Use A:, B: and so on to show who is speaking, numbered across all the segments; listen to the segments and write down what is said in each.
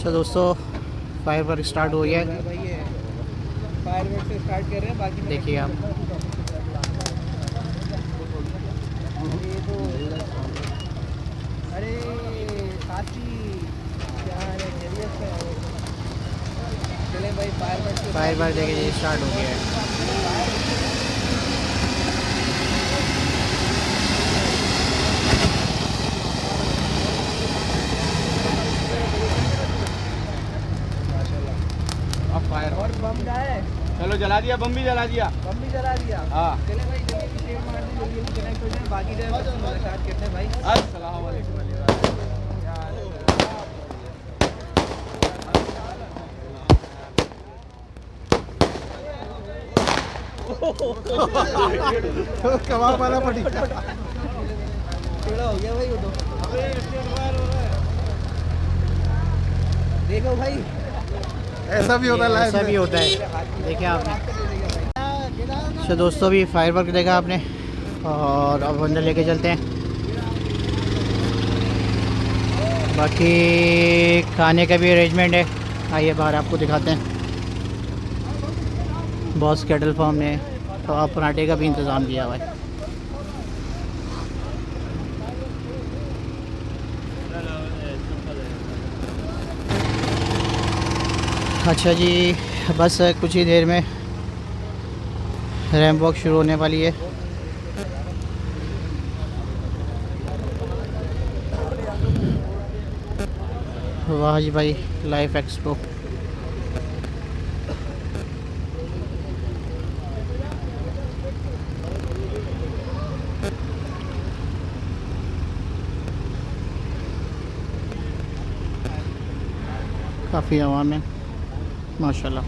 A: अच्छा दोस्तों, fire work start हो गया है।
B: फायर वर्क से स्टार्ट कर रहे हैं। बाकी
A: देखिए आप,
B: अरे साथी क्या हाल है, खैरियत से हो? चले भाई
A: फायर वर्क देखिए स्टार्ट हो गया है।
B: अब फायर और बम जाए।
C: चलो जला दिया, बम भी जला दिया। हाँ
B: चले भाई जल्दी शेयर मार दी, जल्दी कनेक्ट हो जाए। बाकी जो स्टार्ट करते हैं भाई।
C: अस्सलाम वालेकुम।
A: कबाब वाला पड़ी।
B: टेढ़ा हो गया भाई वो तो। देखो भाई,
A: ऐसा भी होता है, ऐसा भी होता है। देखिए आपने। अच्छा दोस्तों, अभी फायर वर्क देखा आपने और अब अंदर लेके चलते हैं। बाकी खाने का भी अरेंजमेंट है, आइए बाहर आपको दिखाते हैं। बॉस कैटल फार्म ने तो आप पराठे का भी इंतज़ाम किया हुआ है। अच्छा जी, बस कुछ ही देर में रैंप वॉक शुरू होने वाली है। वाह जी भाई, लाइफ एक्सपो। काफ़ी आवाम है माशाल्लाह।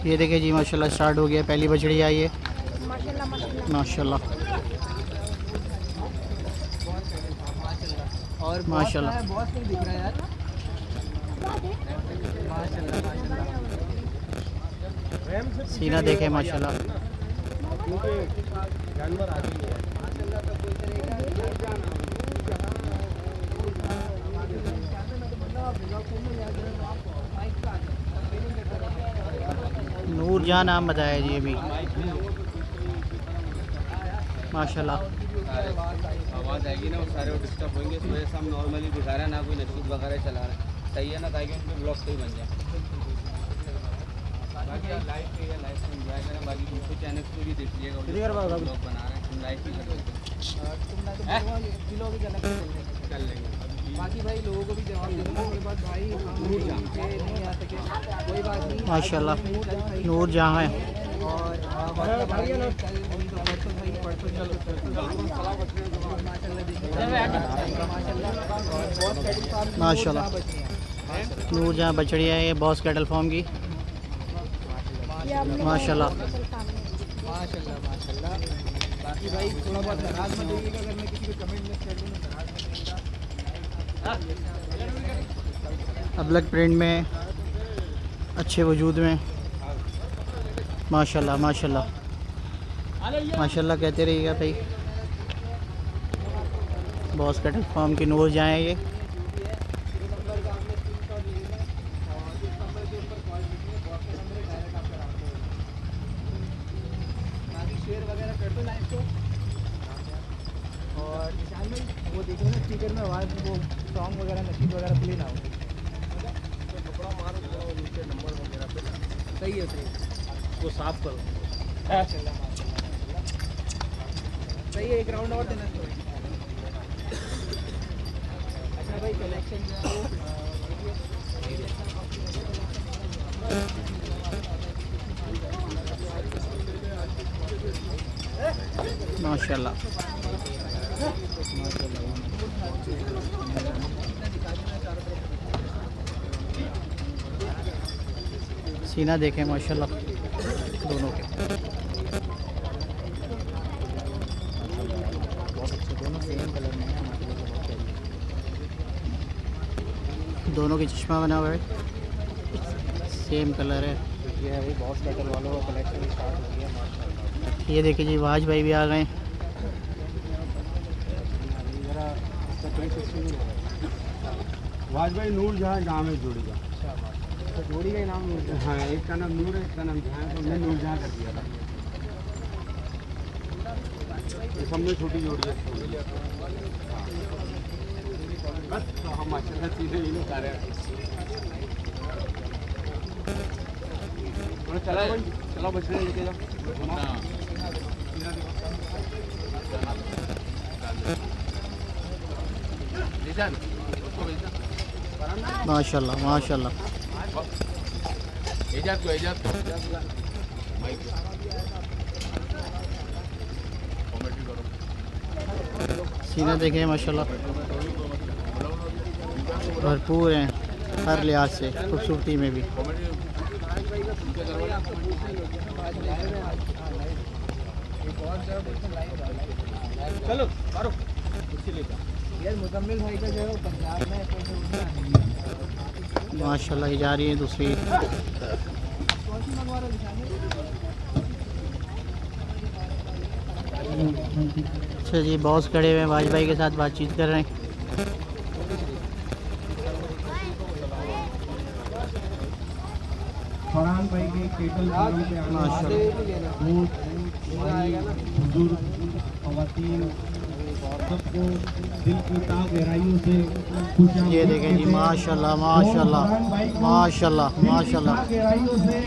A: ये देखिए जी, माशाल्लाह स्टार्ट हो गया। पहली बछड़ी आई है माशाल्लाह।
B: और
A: माशाल्लाह
B: बॉस नहीं दिख रहा यार। माशाल्लाह
A: सीना देखे माशाल्लाह।
C: जानवर आ गई है।
A: नूरजहां नाम बताया जी अभी माशाल्लाह।
C: आवाज़ आएगी ना, वो सारे डिस्टर्ब होंगे। इस वजह से हम नॉर्मली दिखा रहे हैं, ना कोई नशीद वगैरह चला रहे हैं। सही है ना, ताकि उनके ब्लॉग सही बन जाए। बाकी लाइव पे या लाइव से एंजॉय करें। बाकी दूसरे चैनल को भी देख लीजिएगा, ब्लॉग बना रहे हैं, हम लाइव भी कर लेते कर लेंगे।
B: बाकी भाई लोगों को भी जवाब देना उसके बाद भाई हम नहीं आ सके कोई बात नहीं।
A: माशाल्लाह नूरजहां है
B: और
A: माशाल्लाह। नूरजहां बछड़ी है ये बॉस कैटल फार्म की माशाल्लाह।
B: माशाल्लाह। बाकी भाई थोड़ा बहुत नाराज मत होइएगा अगर मैं किसी को कमेंट मिस कर दूँ।
A: अबलग प्रिंट में अच्छे वजूद में माशाल्लाह माशाल्लाह माशाल्लाह कहते रहिएगा भाई। बॉस कैटल फार्म की नूरजहां है ये।
B: शेयर वगैरह कर दो लाइव को। और निशान में वो देखो ना स्पीकर में आवाज़, वो सॉन्ग वगैरह नशीद वगैरह प्ले ना हो। कपड़ा मारो नीचे नंबर वगैरह पे। सही है वो साफ करो। माशाल्लाह सही है। एक राउंड और देना चाहिए। अच्छा भाई कलेक्शन जो है वो
A: माशाल्लाह। सीना देखें माशाल्लाह दोनों के। दोनों सेम कलर में है, दोनों की चश्मा बना हुआ है, सेम कलर है।
B: ये है भाई बॉस कैटल वालों का कलेक्शन स्टार्ट हो गया माशाल्लाह।
A: ये देखिए जी वाज भाई भी आ गए।
C: वाज भाई नूर जहाँ नाम है जोड़ी का।
B: तो जोड़ी का ही नाम नूर जहाँ।
C: हाँ, एक का नाम नूर है, एक का नाम जहाँ है, तो हमने नूर जहाँ कर दिया था। ये सब में छोटी जोड़ी है। बस तो हम माशाल्लाह सीधे ही लोग आ रहे हैं। चला भाई, चलो बछड़े लेके जाओ।
A: माशाल्लाह माशाल्लाह। सीना देखें माशाल्लाह भरपूर हैं हर लिहाज से, खूबसूरती में भी।
B: चलो मारो यार। मुकम्मिल भाई का जो है वो पंजाब में
A: माशाल्लाह ये जा रही है दूसरी। अच्छा जी बॉस खड़े हुए हैं, वाज भाई के साथ बातचीत कर रहे हैं।
D: फरहान भाई के केटल फार्म पे आने वाले बुजुर्ग ख़वातीन सबको दिल की ता गहराइयों से खुशामदीद
A: ये देखें जी माशाल्लाह माशाल्लाह माशाल्लाह माशाल्लाह।
D: गहराइयों से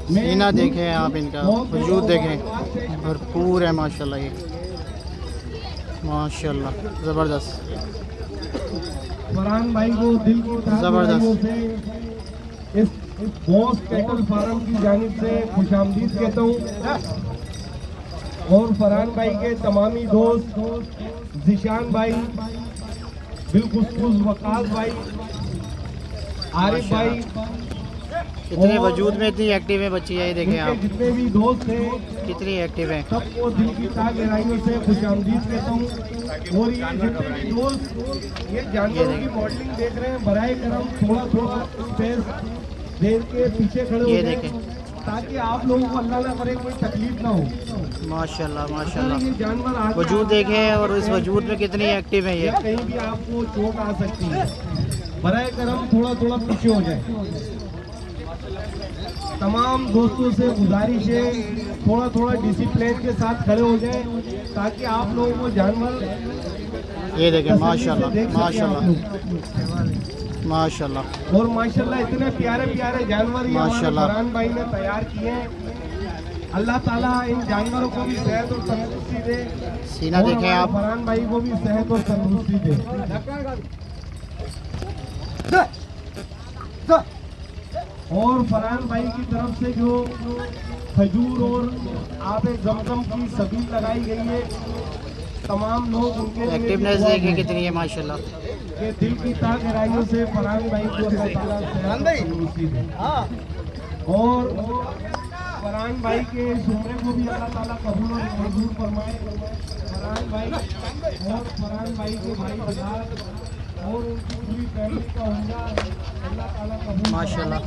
A: सीना देखें आप, इनका वजूद देखें भरपूर है माशाल्लाह। ये माशाल्लाह ज़बरदस्त।
D: फरहान भाई को दिल की ता
A: ज़बरदस्त।
D: गहराइयों से इस बॉस कैटल फार्म की जानिब से खुशामदीद कहता हूँ। और फरहान भाई के तमामी दोस्त जिशान भाई, बिलखुसूस वकास भाई, आरिफ भाई,
A: कितने वजूद में इतनी एक्टिव है बच्ची है। ये देखें
D: उनके
A: आप
D: जितने भी दोस्त हैं
A: कितनी एक्टिव है।
D: सबको दिल की ता गहराइयों से खुशामदीद कहता हूँ। और ये जितने भी दोस्त ये जानवरों की मॉडलिंग देख रहे हैं, बराए करम थोड़ा थोड़ा स्पेस देर के पीछे खड़े हो
A: ये
D: जाएं,
A: देखें
D: ताकि आप लोगों को अल्लाह ना करे कोई तकलीफ ना हो।
A: माशाल्लाह
D: अगर
A: माशाल्लाह।
D: ये जानवर आगे
A: वजूद
D: आगे
A: देखें और इस वजूद में कितनी एक्टिव है ये।
D: कहीं भी आपको चोट आ सकती है, बराए करम थोड़ा थोड़ा पीछे हो जाए। तमाम दोस्तों से गुजारिश है थोड़ा थोड़ा डिसिप्लिन के साथ खड़े हो जाए, ताकि आप लोगों को जानवर
A: ये देखें
D: तसल्ली से
A: माशाल्लाह
D: देख सकें आप
A: माशाल्लाह
D: लोग।
A: माशाल्लाह।
D: और माशाल्लाह इतने प्यारे प्यारे जानवर ये हमारे
A: माशाल्लाह।
D: फरहान भाई ने तैयार किए हैं। अल्लाह ताला इन जानवरों को भी सेहत और तंदुरुस्ती दे।
A: सीना
D: और
A: देखें
D: हमारे
A: आप।
D: फरहान भाई को भी सेहत और तंदुरुस्ती दे। और फरहान भाई की तरफ से जो खजूर और आबे जमजम की सबील लगाई गई है, तमाम लोग उनके लिए
A: एक्टिवनेस
D: दुआ
A: देखिए
D: करें।
A: कितनी है माशाल्लाह।
D: कि दिल की ता गहराइयों से फरहान भाई को अल्लाह ताला सेहत और तंदुरुस्ती दे। और फरहान भाई के इस उम्र को भी अल्लाह ताला कबूल और मंजूर फरमाए। फरहान भाई और फरहान भाई के भाई बिलाल और उनकी पूरी फैमिली का उम्र अल्लाह ताला कबूल
A: माशाल्लाह।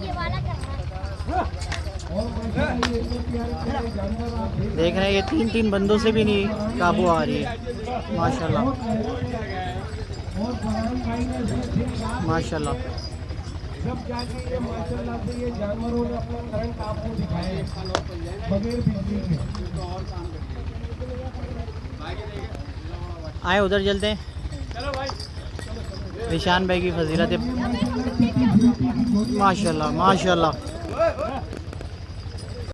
D: और माशाल्लाह ये इतने प्यारे प्यारे जानवर आप
A: देख रहे हैं ये 3 बंदों से भी नहीं काबू आ रही है माशाल्लाह
D: और फरहान भाई ने सिर्फ
A: माशाल्लाह।
D: जब जाके ये माशाल्लाह से ये जानवरों ने अपना करंट आपको दिखाया है बगैर बिजली के।
A: आए उधर चलते हैं। निशान भाई की फजीलत है माशाल्लाह माशाल्लाह।